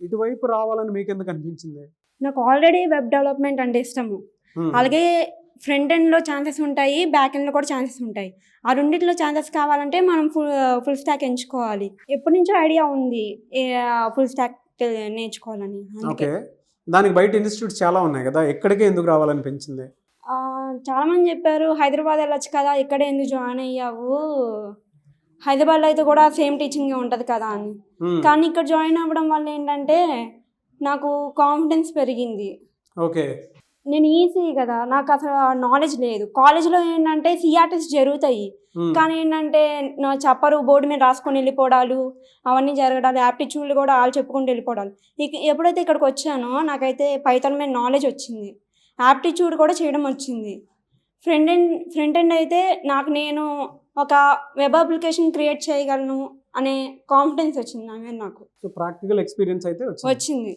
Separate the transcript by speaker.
Speaker 1: ఇటువైపు రావాలని మీకు ఎందుకు అనిపించింది?
Speaker 2: నాకు ఆల్రెడీ వెబ్ డెవలప్మెంట్ అంటే ఇష్టము. అలాగే ఫ్రంట్ ఎండ్లో ఛాన్సెస్ ఉంటాయి, బ్యాక్ ఎండ్లో కూడా ఛాన్సెస్ ఉంటాయి. ఆ రెండిట్లో ఛాన్సెస్ కావాలంటే మనం ఫుల్ స్టాక్ ఎంచుకోవాలి. ఎప్పటి నుంచో ఐడియా ఉంది ఫుల్ స్టాక్ నేర్చుకోవాలని.
Speaker 1: ఓకే, దానికి బయట ఇన్స్టిట్యూట్స్ చాలా ఉన్నాయి కదా, ఎక్కడికే ఎందుకు రావాలనిపించింది?
Speaker 2: చాలామంది చెప్పారు హైదరాబాద్ వెళ్ళొచ్చు కదా, ఇక్కడే ఎందుకు జాయిన్ అయ్యావు, హైదరాబాద్లో అయితే కూడా సేమ్ టీచింగ్ ఉంటుంది కదా అని. కానీ ఇక్కడ జాయిన్ అవ్వడం వల్ల ఏంటంటే నాకు కాన్ఫిడెన్స్ పెరిగింది.
Speaker 1: ఓకే,
Speaker 2: నేను ఈజీ కదా, నాకు అసలు నాలెడ్జ్ లేదు. కాలేజ్లో ఏంటంటే సిఆర్టీస్ జరుగుతాయి, కానీ ఏంటంటే చెప్పరు, బోర్డు మీద రాసుకొని వెళ్ళిపోవడాలు అవన్నీ జరగడాలు, యాప్టిట్యూడ్లు కూడా వాళ్ళు చెప్పుకుంటూ వెళ్ళిపోవడాలు. ఎప్పుడైతే ఇక్కడికి వచ్చానో నాకైతే పైథాన్ మీద నాలెడ్జ్ వచ్చింది, యాప్టిట్యూడ్ కూడా చేయడం వచ్చింది. ఫ్రంట్ ఎండ్ అయితే నేను ఒక వెబ్ అప్లికేషన్ క్రియేట్ చేయగలను అనే కాన్ఫిడెన్స్ వచ్చింది నా మీద. నాకు
Speaker 1: సో ప్రాక్టికల్ ఎక్స్పీరియన్స్ అయితే
Speaker 2: వచ్చింది.